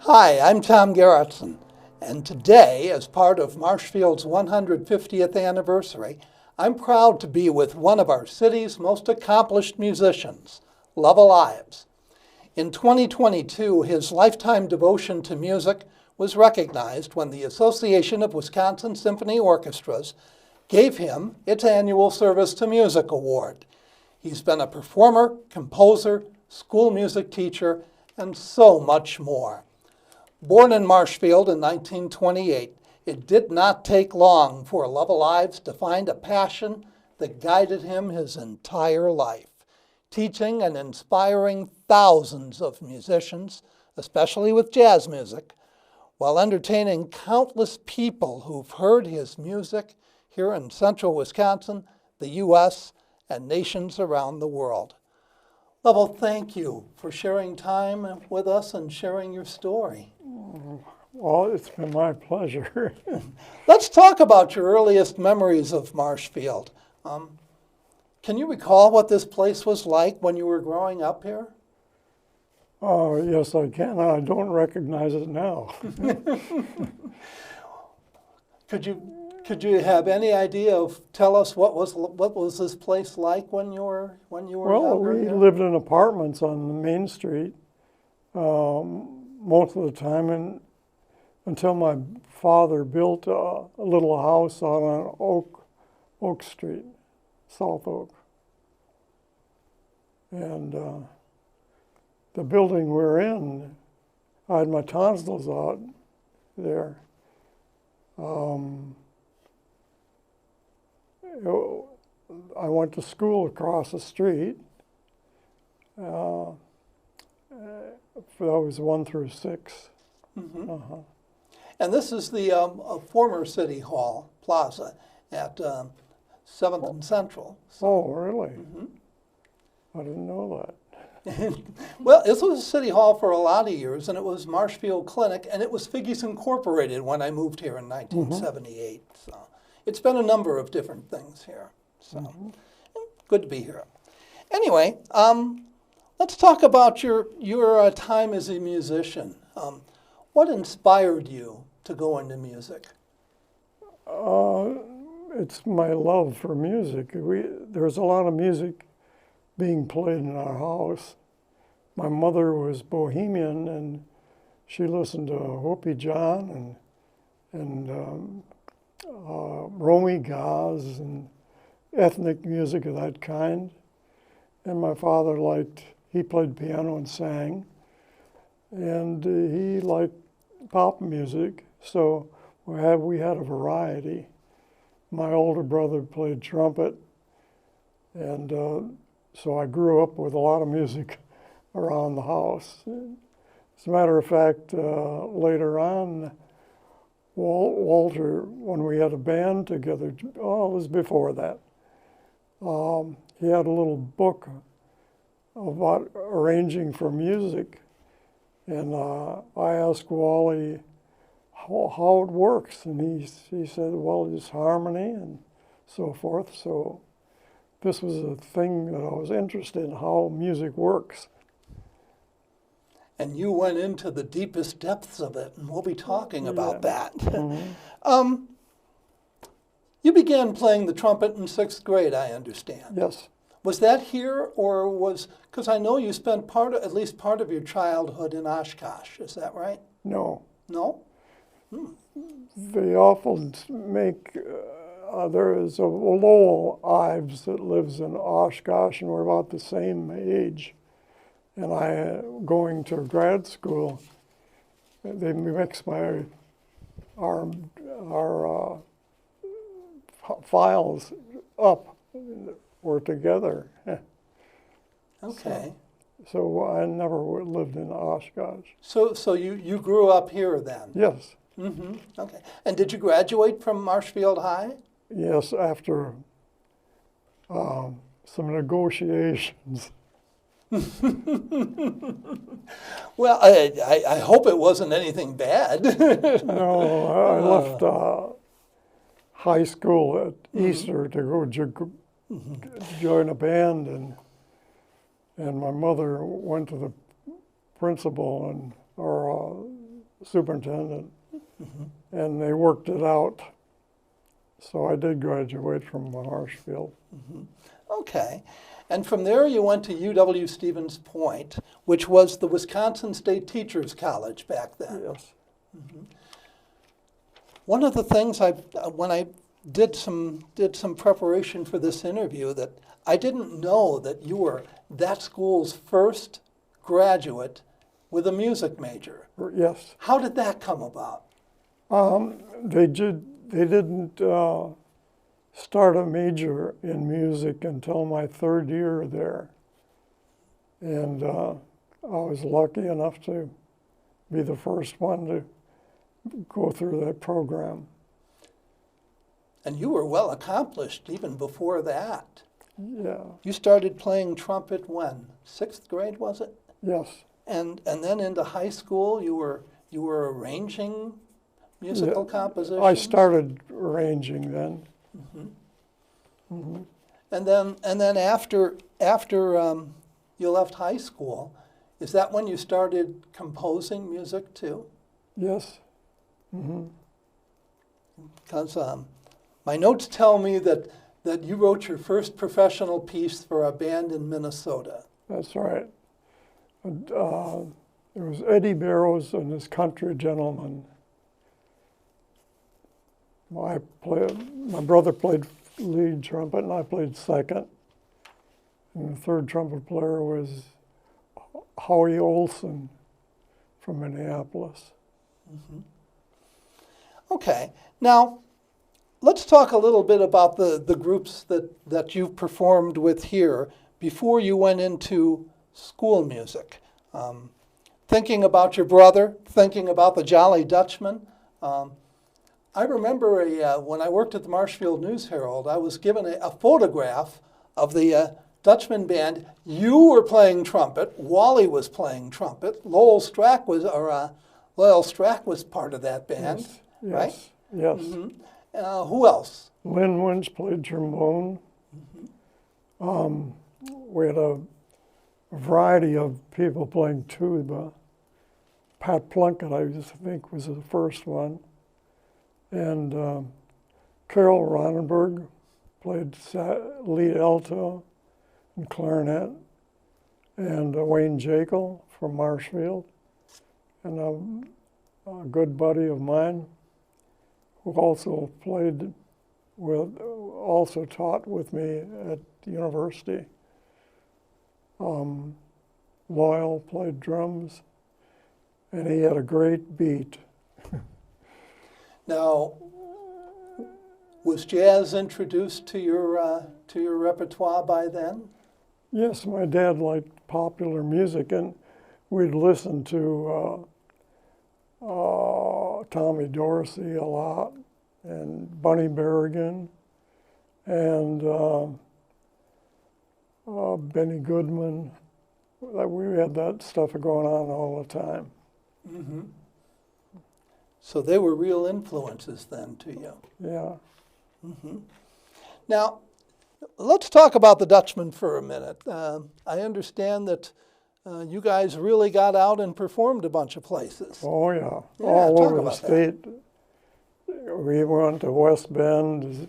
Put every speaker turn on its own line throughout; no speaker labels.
Hi, I'm Tom Gerritsen, and today, as part of Marshfield's 150th anniversary, I'm proud to be with one of our city's most accomplished musicians, Lovell Ives. In 2022, his lifetime devotion to music was recognized when the Association of Wisconsin Symphony Orchestras gave him its annual Service to Music Award. He's been a performer, composer, school music teacher, and so much more. Born in Marshfield in 1928, it did not take long for Lovell Ives to find a passion that guided him his entire life, teaching and inspiring thousands of musicians, especially with jazz music, while entertaining countless people who've heard his music here in central Wisconsin, the U.S., and nations around the world. Lovell, thank you for sharing time with us and sharing your story.
Well, it's been my pleasure.
Let's talk about your earliest memories of Marshfield. Can you recall what this place was like when you were growing up here?
Oh, yes, I can. I don't recognize it now.
Could you have any idea tell us what was this place like when you were
Well,
younger
we
here?
lived in apartments on the main street most of the time, and until my father built a little house out on Oak Street, South Oak. And the building we're in, I had my tonsils out there. I went to school across the street. That was 1 through 6.
Mm-hmm. And this is the former City Hall Plaza at 7th and Central.
Oh, really?
Mm-hmm.
I didn't know that.
Well, this was City Hall for a lot of years, and it was Marshfield Clinic, and it was Figges Incorporated when I moved here in 1978. So it's been a number of different things here. So good to be here. Anyway, let's talk about your time as a musician. What inspired you to go into music?
It's my love for music. There's a lot of music being played in our house. My mother was Bohemian, and she listened to Whoopi John and Romy Gaz and ethnic music of that kind. And my father he played piano and sang, and he liked pop music, so we had a variety. My older brother played trumpet, and so I grew up with a lot of music around the house. As a matter of fact, later on, Walter, when we had a band together, it was before that, he had a little book about arranging for music. And I asked Wally how it works, and he said, well, it's harmony and so forth. So this was a thing that I was interested in, how music works.
And you went into the deepest depths of it, and we'll be talking about that.
Mm-hmm.
You began playing the trumpet in 6th grade, I understand.
Yes.
Was that here, or because I know you spent at least part of your childhood in Oshkosh, is that right?
No.
No?
They often make, there is a Lovell Ives that lives in Oshkosh, and we're about the same age. And going to grad school, they mix our files up. We're together.
Okay.
So I never lived in Oshkosh.
So you grew up here then?
Yes.
Mm-hmm. Okay. And did you graduate from Marshfield High?
Yes, after some negotiations.
Well, I hope it wasn't anything bad.
No, I left high school at Easter to go join a band, and my mother went to the principal or superintendent, and they worked it out. So I did graduate from Marshfield.
Okay. And from there you went to UW-Stevens Point, which was the Wisconsin State Teachers College back then.
Yes.
One of the things when I did some preparation for this interview, that I didn't know that you were that school's first graduate with a music major.
Yes.
How did that come about?
They didn't start a major in music until my third year there. And I was lucky enough to be the first one to go through that program.
And you were well accomplished even before that.
Yeah.
You started playing trumpet when? 6th grade, was it?
Yes.
And then into high school, you were arranging musical compositions?
I started arranging then.
And then after you left high school, is that when you started composing music too?
Yes.
Because my notes tell me that you wrote your first professional piece for a band in Minnesota.
That's right. It was Eddie Barrows and his Country Gentlemen. My brother played lead trumpet and I played second. And the third trumpet player was Howie Olson from Minneapolis.
Okay, now let's talk a little bit about the groups that you've performed with here before you went into school music. Thinking about your brother, thinking about the Jolly Dutchman. I remember when I worked at the Marshfield News Herald, I was given a photograph of the Dutchman band. You were playing trumpet. Wally was playing trumpet. Lyle Strack was part of that band,
Yes.
right?
Yes.
Who else?
Lynn Winch played trombone. We had a variety of people playing tuba. Pat Plunkett, I just think, was the first one. And Carol Ronenberg played lead alto and clarinet. And Wayne Jekyll from Marshfield. And a good buddy of mine who also taught with me at the university. Lyle played drums, and he had a great beat.
Now, was jazz introduced to your repertoire by then?
Yes, my dad liked popular music, and we'd listen to Tommy Dorsey a lot, and Bunny Berrigan, and Benny Goodman. We had that stuff going on all the time.
So they were real influences then to you.
Yeah.
Now, let's talk about the Dutchman for a minute. I understand that you guys really got out and performed a bunch of places.
Oh, yeah.
Yeah,
All
talk
over the
about
state. We went to West Bend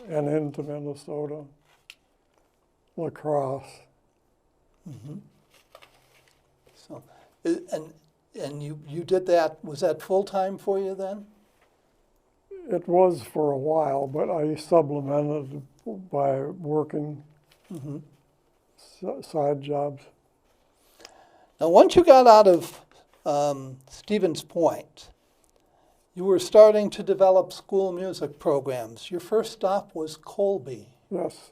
and into Minnesota, La Crosse.
So, and you did that, was that full-time for you then?
It was for a while, but I supplemented by working side jobs.
Now, once you got out of Stevens Point, you were starting to develop school music programs. Your first stop was Colby.
Yes.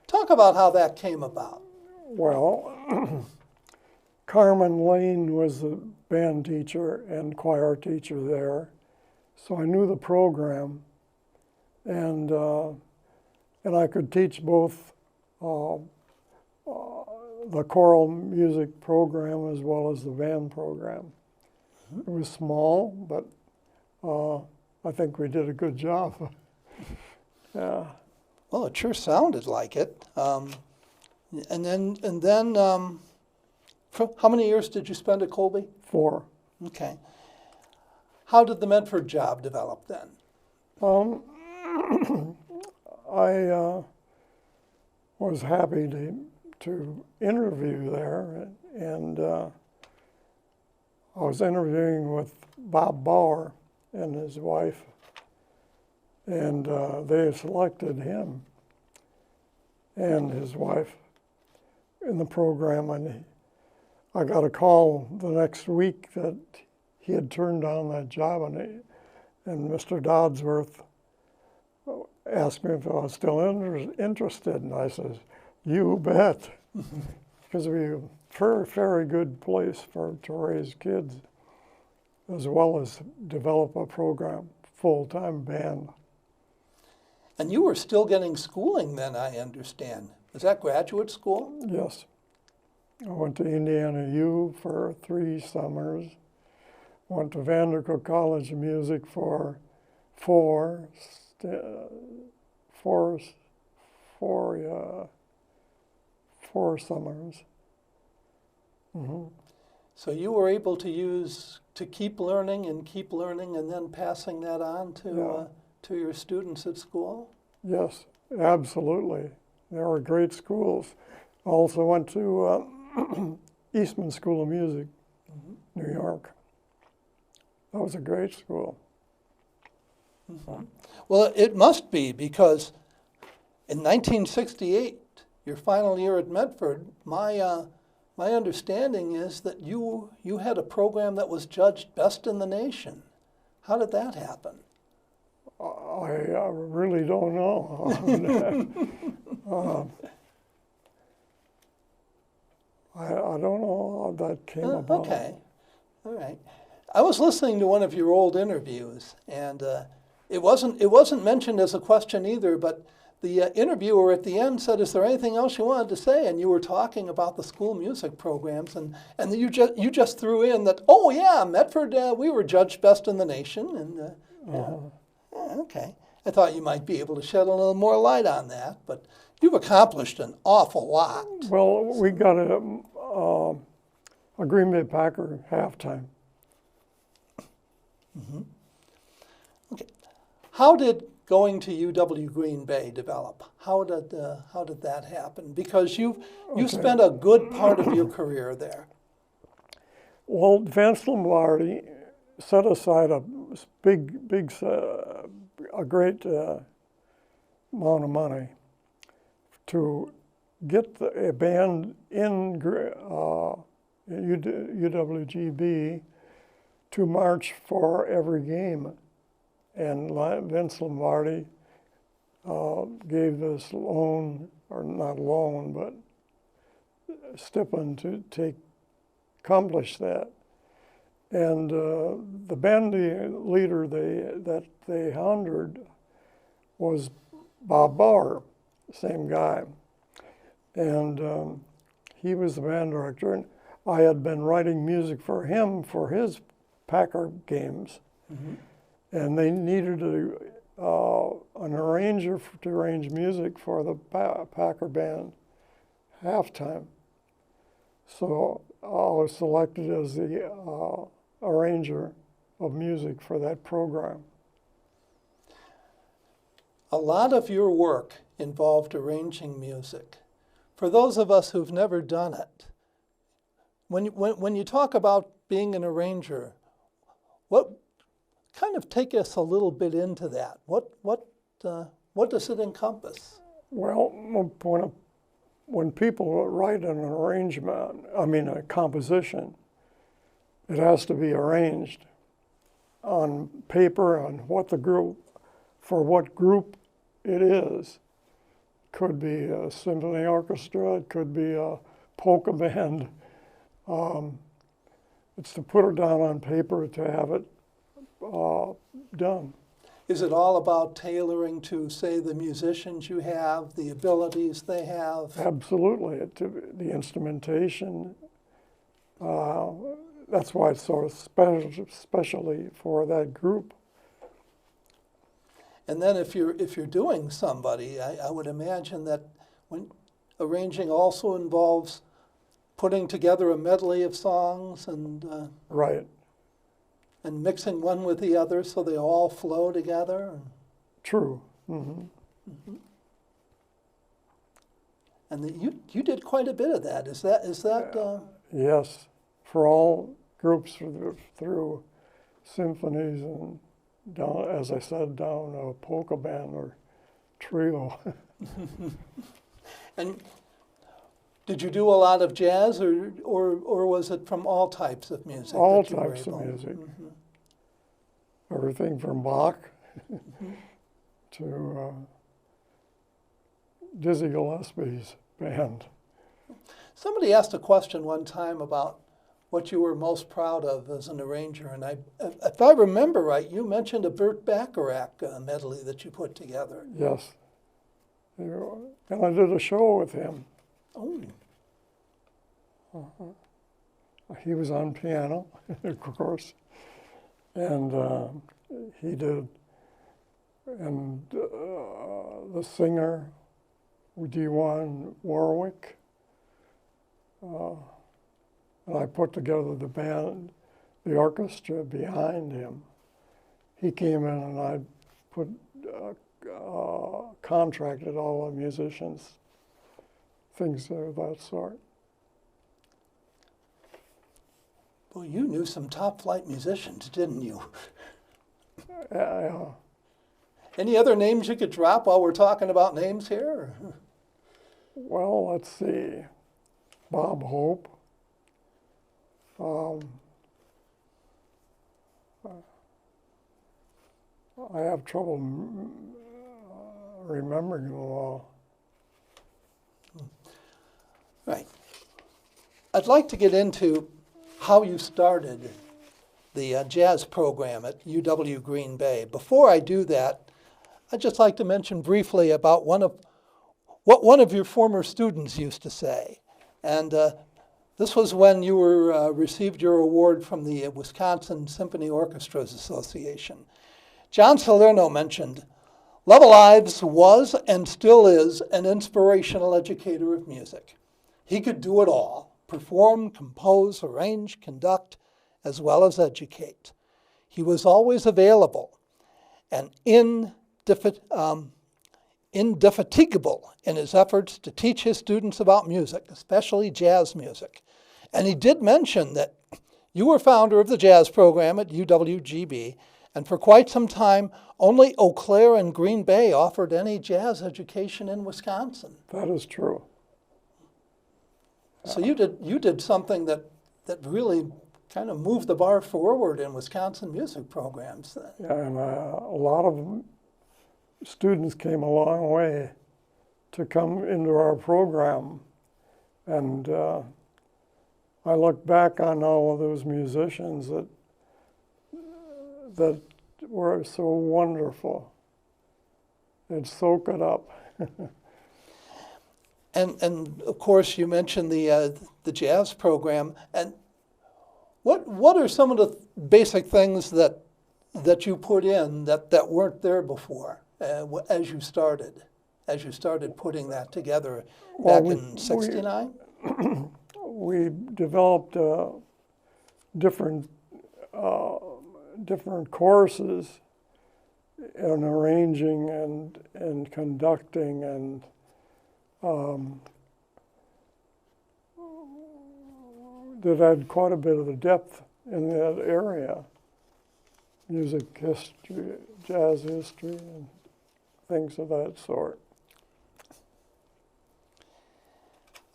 Talk about how that came about.
Well, Carmen Lane was the band teacher and choir teacher there, so I knew the program, and I could teach both the choral music program as well as the band program. It was small, but I think we did a good job. Yeah.
Well, it sure sounded like it. And then, how many years did you spend at Colby?
4.
Okay. How did the Medford job develop then?
Um, I was happy to interview there, and I was interviewing with Bob Bauer and his wife, and they selected him and his wife in the program, and I got a call the next week that he had turned down that job, and Mr. Dodsworth asked me if I was still interested, and I said, "You bet," because we were a very good place to raise kids, as well as develop a program, full-time band.
And you were still getting schooling then, I understand. Was that graduate school?
Yes. I went to Indiana U for 3 summers. Went to Vanderbilt College of Music for 4 summers. Mm-hmm.
So you were able to keep learning and then passing that on to your students at school?
Yes, absolutely. They were great schools. I also went to Eastman School of Music, mm-hmm. New York. That was a great school.
Mm-hmm. Well, it must be, because in 1968, your final year at Medford, my understanding is that you had a program that was judged best in the nation. How did that happen?
I really don't know. I don't know how that came about.
Okay, all right. I was listening to one of your old interviews, and it wasn't mentioned as a question either, but the interviewer at the end said, "Is there anything else you wanted to say?" And you were talking about the school music programs, and you just threw in that, "Oh yeah, Medford, we were judged best in the nation," and okay. I thought you might be able to shed a little more light on that, but you've accomplished an awful lot.
Well, we got a Green Bay Packer halftime.
Mm-hmm. Okay. How did going to UW Green Bay develop? How did that happen? Because you spent a good part of your career there.
Well, Vance Lombardi set aside a great amount of money to get a band in UWGB to march for every game. And Vince Lombardi gave this loan, or not loan, but stipend to accomplish that. And the band leader that they hired was Bob Bauer, same guy. And he was the band director, and I had been writing music for him for his Packer games. Mm-hmm. And they needed an arranger to arrange music for the Packer band halftime. So I was selected as the arranger of music for that program.
A lot of your work involved arranging music. For those of us who've never done it, when you talk about being an arranger, what kind of take us a little bit into that? What does it encompass?
Well, when people write an arrangement, a composition, it has to be arranged on paper on what group it is. Could be a symphony orchestra, it could be a polka band. It's to put it down on paper to have it done.
Is it all about tailoring to, say, the musicians you have, the abilities they have?
Absolutely. The instrumentation, that's why it's sort of specially for that group.
And then if you're doing somebody, I would imagine that when arranging also involves putting together a medley of songs and
right.
and mixing one with the other so they all flow together.
True. Mm-hmm.
And you did quite a bit of that. Is that?
Yes, for all groups through symphonies and down, as I said, down a polka band or trio.
And did you do a lot of jazz, or was it from all types of music?
All
that you were
types of
able?
music.
Mm-hmm.
Everything from Bach to Dizzy Gillespie's band.
Somebody asked a question one time about what you were most proud of as an arranger, and if I remember right, you mentioned a Burt Bacharach medley that you put together.
Yes. And I did a show with him.
Oh.
He was on piano, of course, and he did, and the singer, D1 Warwick, and I put together the band, the orchestra behind him. He came in and I put contracted all the musicians, things of that sort.
Well, you knew some top-flight musicians, didn't you? Any other names you could drop while we're talking about names here?
Well, let's see. Bob Hope. I have trouble remembering them all.
Right. I'd like to get into how you started the jazz program at UW Green Bay. Before I do that, I'd just like to mention briefly about what one of your former students used to say. And this was when you received your award from the Wisconsin Symphony Orchestras Association. John Salerno mentioned, Lovell Ives was and still is an inspirational educator of music. He could do it all, perform, compose, arrange, conduct, as well as educate. He was always available and indefatigable in his efforts to teach his students about music, especially jazz music. And he did mention that you were founder of the jazz program at UWGB, and for quite some time, only Eau Claire and Green Bay offered any jazz education in Wisconsin.
That is true.
So you did something that really kind of moved the bar forward in Wisconsin music programs.
Yeah, and a lot of students came a long way to come into our program. And I look back on all of those musicians that were so wonderful. They'd soak it up.
And of course, you mentioned the jazz program. And what are some of the basic things that you put in that weren't there before as you started putting that together back in '69?
We developed different courses in arranging and conducting and that had quite a bit of the depth in that area. Music history, jazz history, and things of that sort.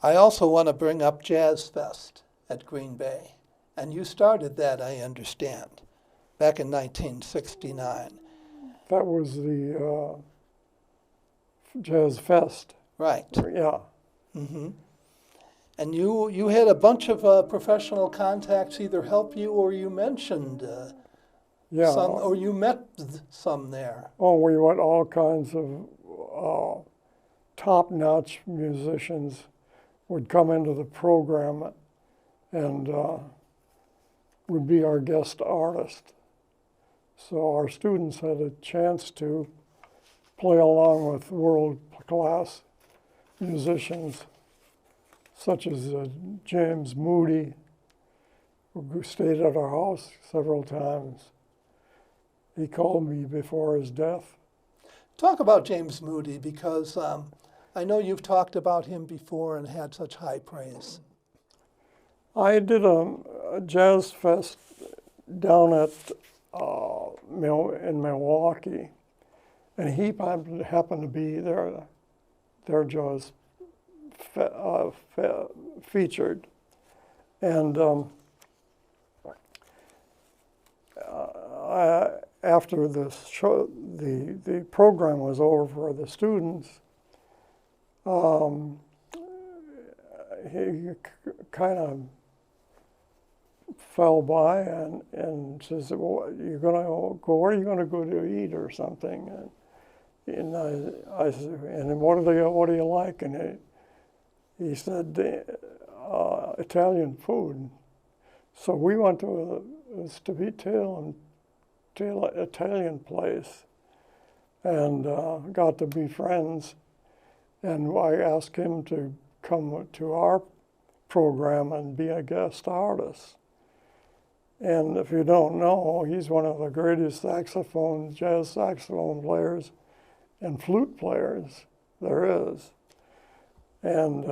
I also want to bring up Jazz Fest at Green Bay. And you started that, I understand, back in 1969.
That was the Jazz Fest.
Right.
Yeah.
Mm-hmm. And you had a bunch of professional contacts either help you or you mentioned some, or you met some there.
Oh, we went all kinds of top-notch musicians would come into the program and would be our guest artist. So our students had a chance to play along with world-class musicians such as James Moody who stayed at our house several times. He called me before his death.
Talk about James Moody, because I know you've talked about him before and had such high praise.
I did a jazz fest down at in Milwaukee, and he happened to be there. Their jazz featured, and after the show, the program was over for the students. He kind of fell by and says, "Well, you're gonna go. Where are you gonna go to eat or something?" And I said, "And what do you like?" And he said, "Italian food." So we went to a Italian place and got to be friends. And I asked him to come to our program and be a guest artist. And if you don't know, he's one of the greatest jazz saxophone players and flute players there is. And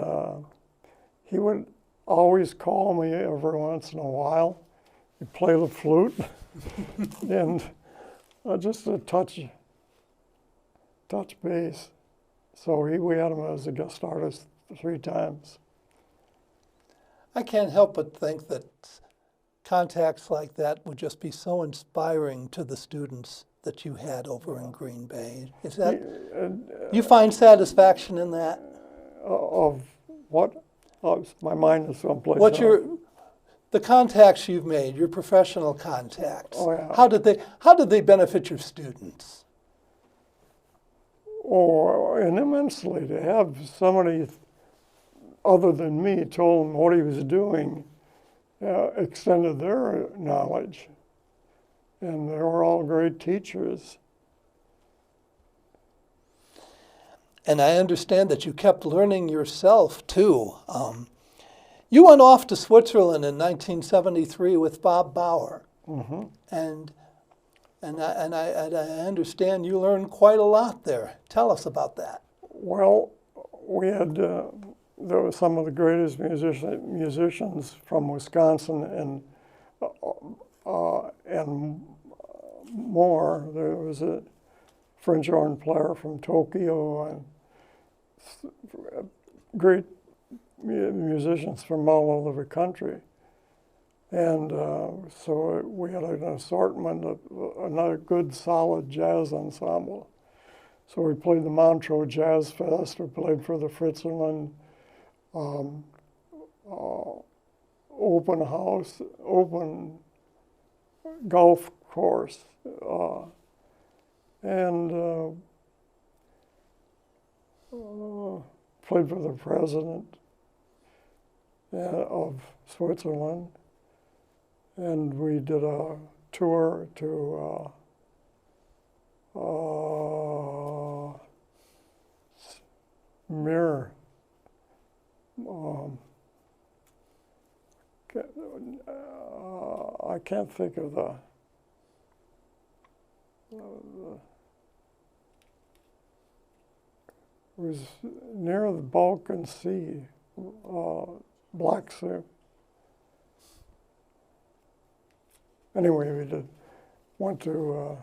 he would always call me every once in a while. He'd play the flute and just a touch bass. So we had him as a guest artist 3 times.
I can't help but think that contacts like that would just be so inspiring to the students that you had over in Green Bay. Is that you find satisfaction in that?
Of what? My mind is someplace
What's
else.
the contacts you've made, your professional contacts?
Oh, yeah.
How did they benefit your students?
Oh, and immensely to have somebody other than me told him what he was doing, extended their knowledge. And they were all great teachers.
And I understand that you kept learning yourself, too. You went off to Switzerland in 1973 with Bob Bauer.
Mm-hmm.
And I understand you learned quite a lot there. Tell us about that.
Well, we had there were some of the greatest musicians from Wisconsin and more. There was a French horn player from Tokyo and great musicians from all over the country. And so we had an assortment of another good, solid jazz ensemble. So we played the Montreux Jazz Fest. We played for the Fritzerland open golf course, and played for the president of Switzerland. And we did a tour to Mir. I can't think of it was near the Balkan Sea, Black Sea. Anyway, we went to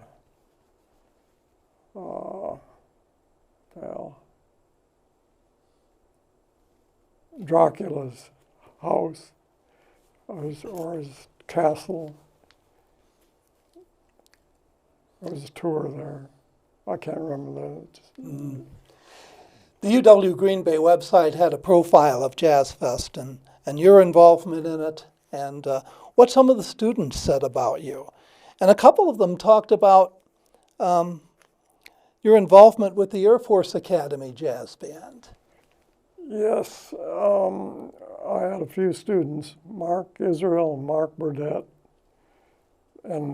Dracula's house or his castle. There was a tour there. I can't remember that.
The UW Green Bay website had a profile of Jazz Fest and your involvement in it and what some of the students said about you. And a couple of them talked about your involvement with the Air Force Academy Jazz Band.
Yes, I had a few students, Mark Israel and Mark Burdett, and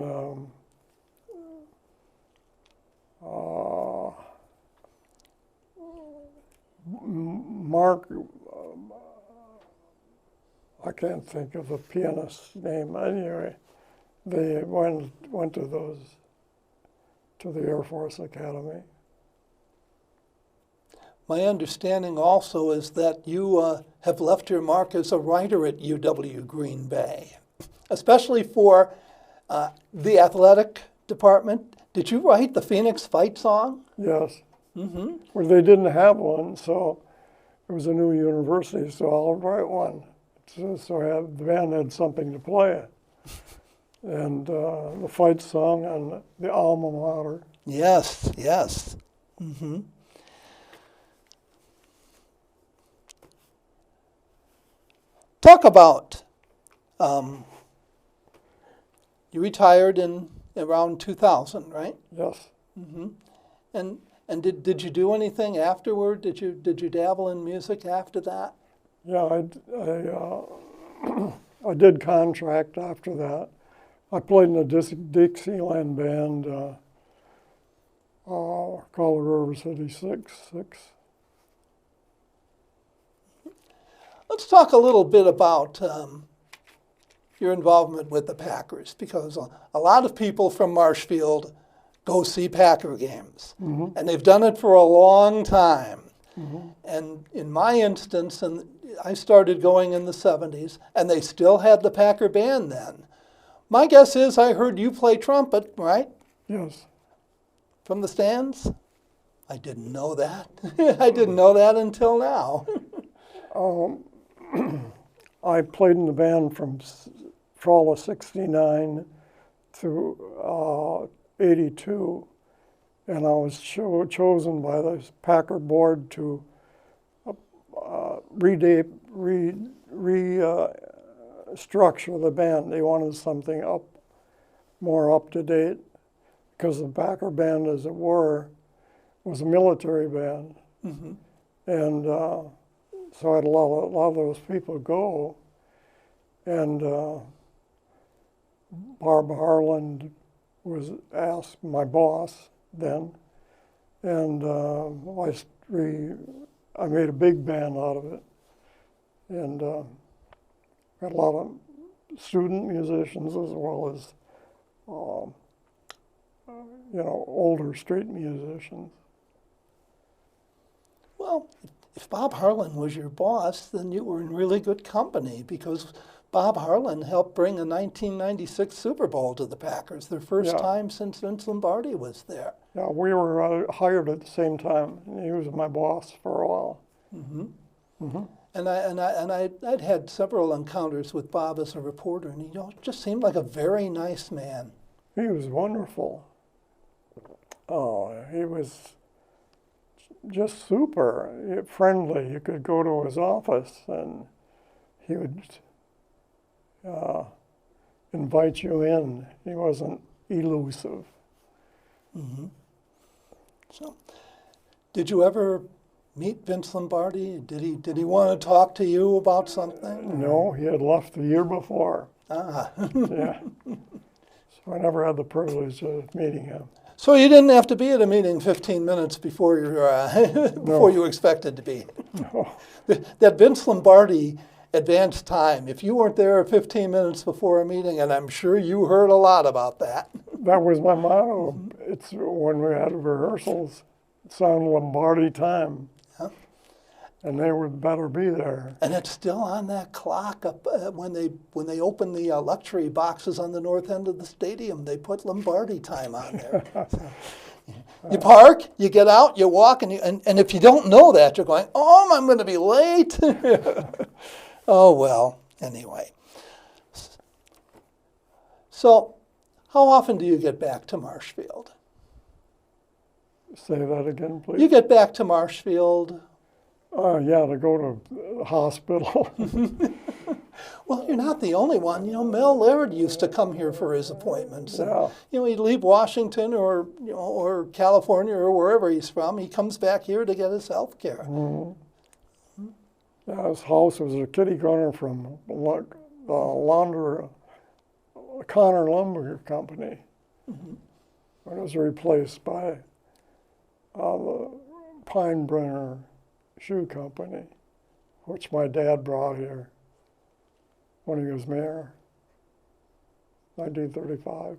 Mark I can't think of the pianist's name. Anyway, they went to the Air Force Academy.
My understanding also is that you have left your mark as a writer at UW Green Bay, especially for the athletic department. Did you write the Phoenix Fight song?
Yes. Mm-hmm. Well, they didn't have one, so it was a new university, so I'll write one. So the band had something to play. And the fight song and the alma mater.
Yes, yes. Mm-hmm. Talk about, you retired in around 2000, right?
Yes.
Mm-hmm. And did you do anything afterward? Did you dabble in music after that?
Yeah, I did contract after that. I played in a Dixieland band called the River City Six.
Let's talk a little bit about your involvement with the Packers, because a lot of people from Marshfield go see Packer games, mm-hmm. and they've done it for a long time. Mm-hmm. And in my instance, and I started going in the 70s, and they still had the Packer band then. My guess is I heard you play trumpet, right?
Yes.
From the stands? I didn't know that. I didn't know that until now.
I played in the band from fall of '69 through '82, and I was chosen by the Packer board to restructure the band. They wanted something more up to date, because the Packer band, as it were, was a military band, mm-hmm. and so I had a lot of those people go, and Barb Harland was asked, my boss then, and I made a big band out of it, and had a lot of student musicians as well as older street musicians.
Well, if Bob Harlan was your boss, then you were in really good company, because Bob Harlan helped bring a 1996 Super Bowl to the Packers, their first time since Vince Lombardi was there.
Yeah, we were hired at the same time. He was my boss for a while. Mm-hmm.
Mm-hmm. And I'd had several encounters with Bob as a reporter, and he just seemed like a very nice man.
He was wonderful. Oh, he was just super friendly. You could go to his office and he would invite you in. He wasn't elusive.
Mm-hmm. So, did you ever meet Vince Lombardi? Did he want to talk to you about something?
No, he had left the year before.
Ah.
Yeah. So I never had the privilege of meeting him.
So you didn't have to be at a meeting 15 minutes before before you expected to be.
No.
That Vince Lombardi advanced time, if you weren't there 15 minutes before a meeting, and I'm sure you heard a lot about that.
That was my motto. It's when we had rehearsals, it's on Lombardi time. Yeah. And they would better be there.
And it's still on that clock up when they open the luxury boxes on the north end of the stadium. They put Lombardi time on there. You park, you get out, you walk, and if you don't know that, you're going, oh, I'm going to be late. Oh, well, anyway. So, how often do you get back to Marshfield?
Say that again, please.
You get back to Marshfield?
Yeah, to go to the hospital.
Well, you're not the only one. Mel Laird used to come here for his appointments.
Yeah.
And, he'd leave Washington or California or wherever he's from. He comes back here to get his health care.
Mm-hmm. Yeah, his house was a kitty corner from Connor Lumber Company. Mm-hmm. It was replaced by the Pinebrenner Shoe Company, which my dad brought here. when he was mayor, 1935.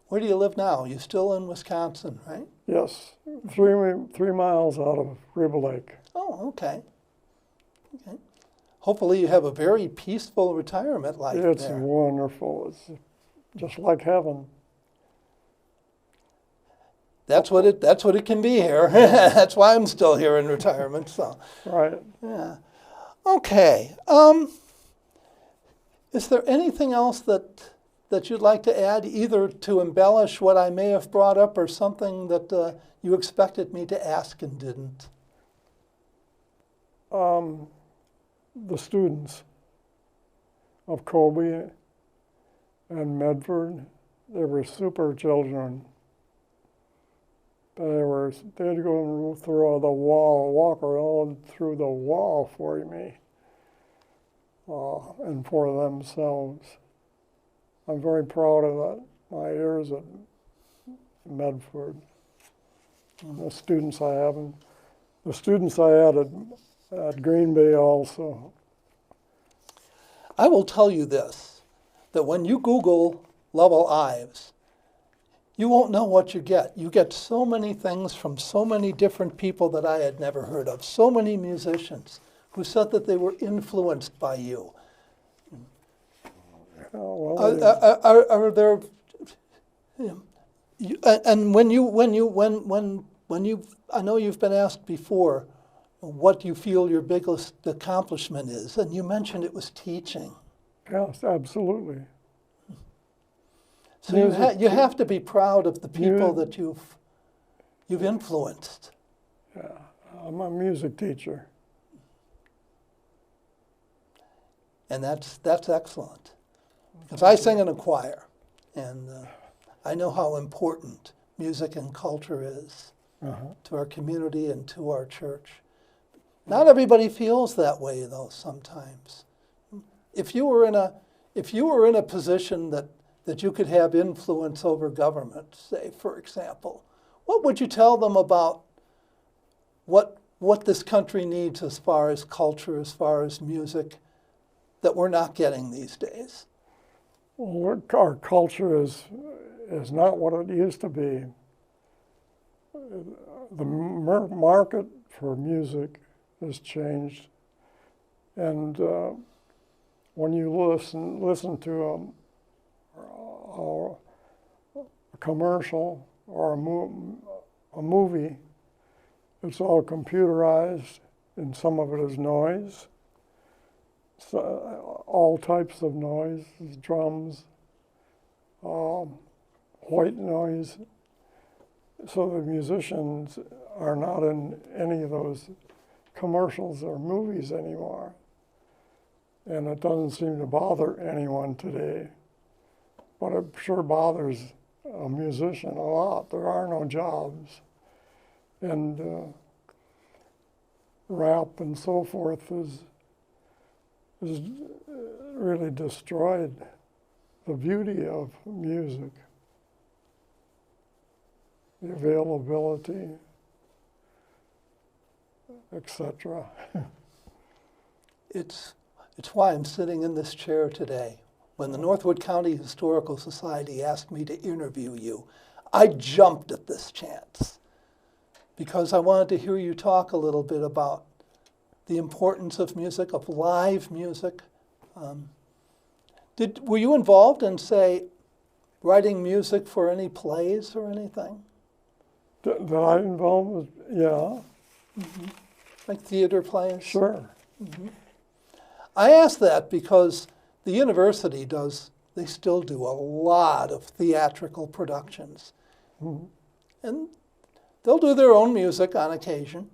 Where do you live now? You still in Wisconsin, right?
Yes, 3 miles out of River Lake.
Oh, okay. Okay. Hopefully you have a very peaceful retirement life
It's
there.
wonderful. It's just like heaven.
That's what it can be here. That's why I'm still here in retirement. So,
Right.
yeah. Okay. Is there anything else that you'd like to add, either to embellish what I may have brought up or something that you expected me to ask and didn't?
The students of Colby and Medford, they were super children. They'd go through the wall, walk around through the wall for me, and for themselves. I'm very proud of that. My years at Medford, the students I have, and the students I had at Green Bay also.
I will tell you this, that when you Google Lovell Ives, you won't know what you get. You get so many things from so many different people that I had never heard of, so many musicians who said that they were influenced by you.
Oh,
Are there? And when you, I know you've been asked before, what you feel your biggest accomplishment is, and you mentioned it was teaching.
yes, absolutely.
So you have to be proud of the people that you've influenced.
Yeah, I'm a music teacher.
And that's excellent. Because I sing in a choir, and I know how important music and culture is to our community and to our church. Not everybody feels that way, though. Sometimes, if you were in a position that you could have influence over government, say, for example, what would you tell them about what this country needs as far as culture, as far as music, that we're not getting these days?
Well, our culture is not what it used to be. The market for music has changed, and when you listen to a commercial or a movie, it's all computerized, and some of it is noise. So, all types of noise, drums, white noise. So the musicians are not in any of those commercials or movies anymore. And it doesn't seem to bother anyone today. But it sure bothers a musician a lot. There are no jobs. And rap and so forth is really destroyed the beauty of music, the availability, etc.
It's why I'm sitting in this chair today. When the Northwood County Historical Society asked me to interview you, I jumped at this chance because I wanted to hear you talk a little bit about the importance of music, of live music. Were you involved in, say, writing music for any plays or anything?
That I involved with, yeah.
Mm-hmm. Like theater plays?
Sure.
Mm-hmm. I ask that because the university they still do a lot of theatrical productions.
Mm-hmm.
And they'll do their own music on occasion.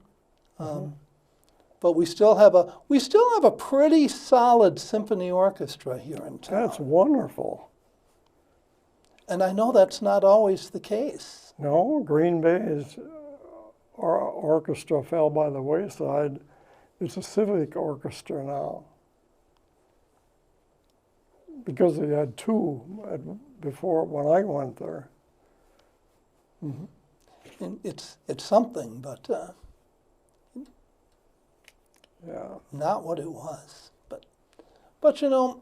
But we still have a pretty solid symphony orchestra here in town.
That's wonderful.
And I know that's not always the case.
No, Green Bay's orchestra fell by the wayside. It's a civic orchestra now. Because they had two before when I went there.
And it's something, but
Yeah.
Not what it was. But you know,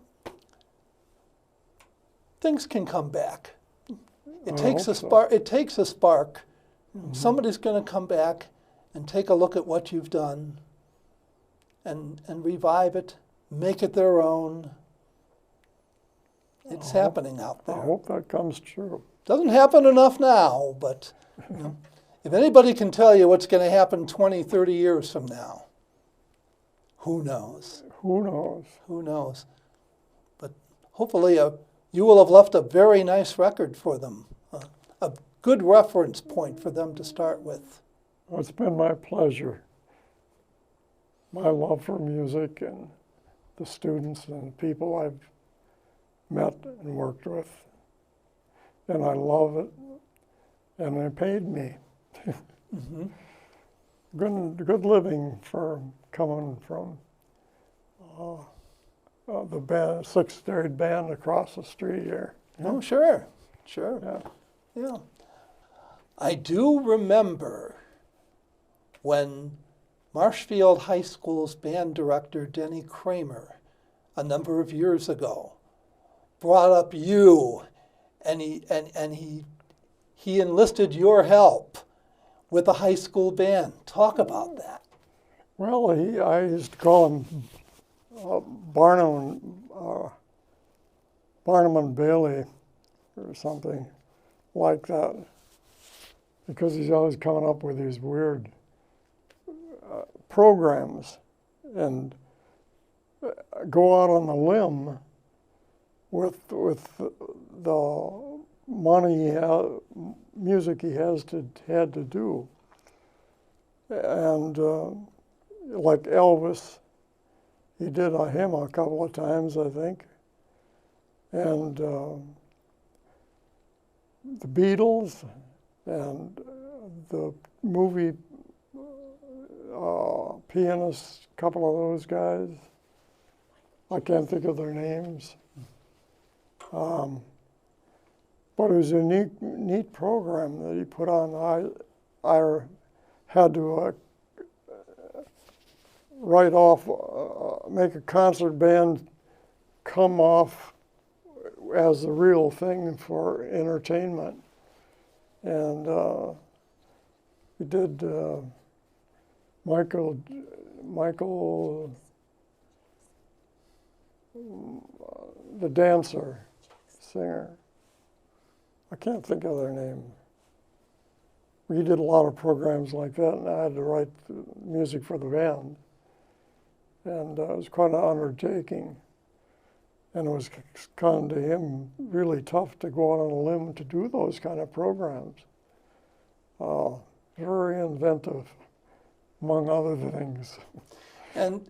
things can come back. It takes a spark. It takes a spark. Somebody's going to come back and take a look at what you've done and revive it, make it their own. It's happening out there.
I hope that comes true.
Doesn't happen enough now, but you know, if anybody can tell you what's going to happen 20, 30 years from now, who knows?
Who knows?
Who knows? But hopefully you will have left a very nice record for them, a good reference point for them to start with.
Well, it's been my pleasure. My love for music and the students and the people I've met and worked with. And I love it. And they paid me. Good living for coming from the band, sixth grade band across the street here.
Oh, sure.
Yeah.
Yeah. I do remember when Marshfield High School's band director, Denny Kramer, a number of years ago, brought up you, and he enlisted your help with the high school band. Talk about that.
Well, I used to call him Barnum and Bailey or something like that, because he's always coming up with these weird programs and go out on a limb with the money music he had to do, and like Elvis, he did him a couple of times, I think, and the Beatles and the movie pianists, a couple of those guys. I can't think of their names. But it was a neat program that he put on. I had to write off, make a concert band come off as the real thing for entertainment. And we did Michael, the dancer, singer. I can't think of their name. We did a lot of programs like that, and I had to write the music for the band. And it was quite an undertaking. And it was kind of to him really tough to go out on a limb to do those kind of programs. Very inventive, among other things.
And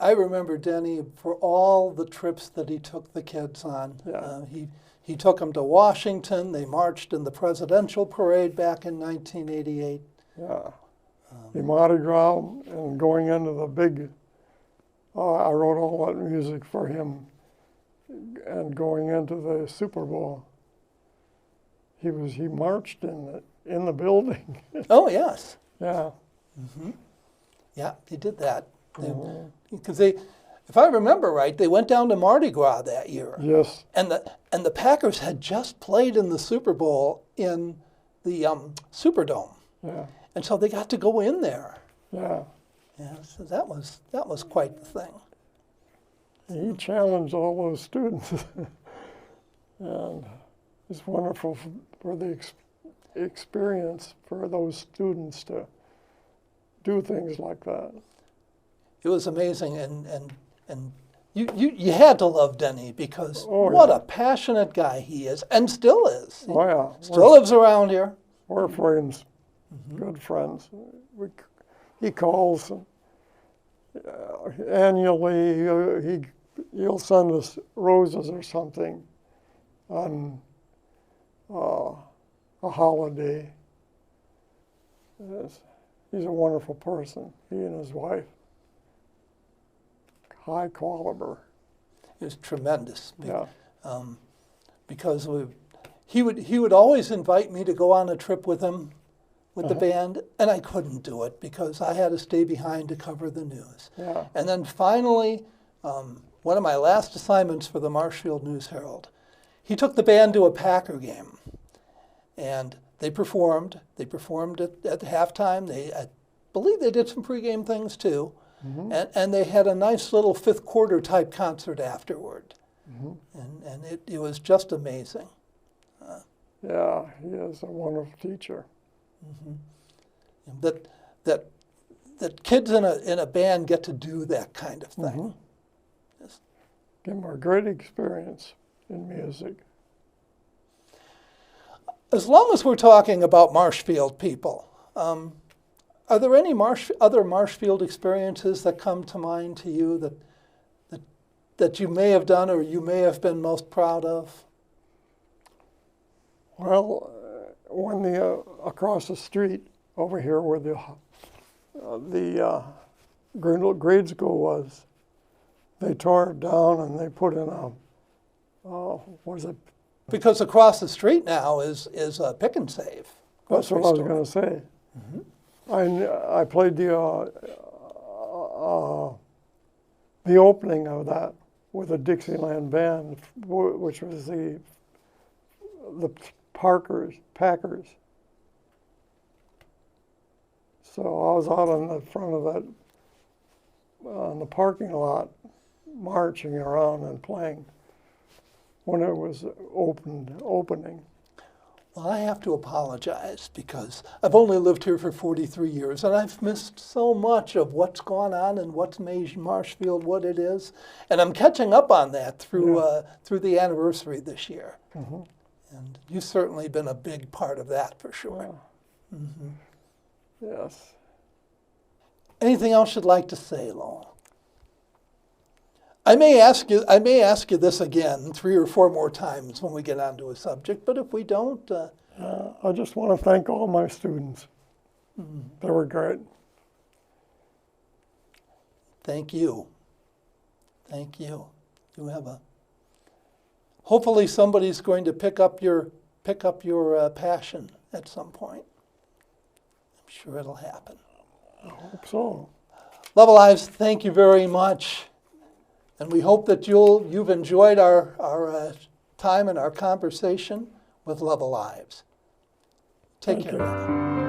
I remember Denny for all the trips that he took the kids on.
Yeah.
He took them to Washington. They marched in the presidential parade back in 1988.
Yeah. The Mardi Gras and going into the big, I wrote all that music for him, and going into the Super Bowl. He marched in the building.
Oh, yes.
Yeah.
Mm-hmm. Yeah, he did that. Because if I remember right, they went down to Mardi Gras that year.
Yes.
And the Packers had just played in the Super Bowl in the Superdome.
Yeah.
And so they got to go in there.
Yeah.
Yeah, so that was quite the thing.
He challenged all those students. And it's wonderful for the experience for those students to do things like that.
It was amazing, and you had to love Denny because what a passionate guy he is, and still is.
Oh yeah,
still lives around here.
We're friends, good friends. He calls annually. He'll send us roses or something on a holiday. Yes. He's a wonderful person, he and his wife. High caliber.
It was tremendous.
Yeah.
Because he would always invite me to go on a trip with him with the band, and I couldn't do it because I had to stay behind to cover the news.
Yeah.
And then finally, one of my last assignments for the Marshfield News Herald, he took the band to a Packer game, and they performed. They performed at halftime. I believe they did some pregame things too, and they had a nice little fifth quarter type concert afterward, and it was just amazing.
Yeah, he is a wonderful teacher.
That kids in a band get to do that kind of thing. Yes.
Give them a great experience in music.
As long as we're talking about Marshfield people, are there any other Marshfield experiences that come to mind to you that you may have done or you may have been most proud of?
Well, when across the street over here where the grade school was, they tore it down and they put in what is it?
Because across the street now is a Pick and Save.
That's what I was going to say. I played the opening of that with a Dixieland band, which was the Packers. So I was out on the front of that, on the parking lot, marching around and playing when it was opening.
Well, I have to apologize because I've only lived here for 43 years and I've missed so much of what's gone on and what's made Marshfield what it is. And I'm catching up on that through the anniversary this year. And you've certainly been a big part of that for sure.
Yes.
Anything else you'd like to say, Lowell? I may ask you this again 3 or 4 more times when we get onto a subject, but if we don't...
I just want to thank all my students. They were great.
Thank you. Thank you. You have hopefully somebody's going to pick up your passion at some point. I'm sure it'll happen.
I hope so.
Lovell Ives, thank you very much. And we hope that you've enjoyed our time and our conversation with Lovell Ives. Take care.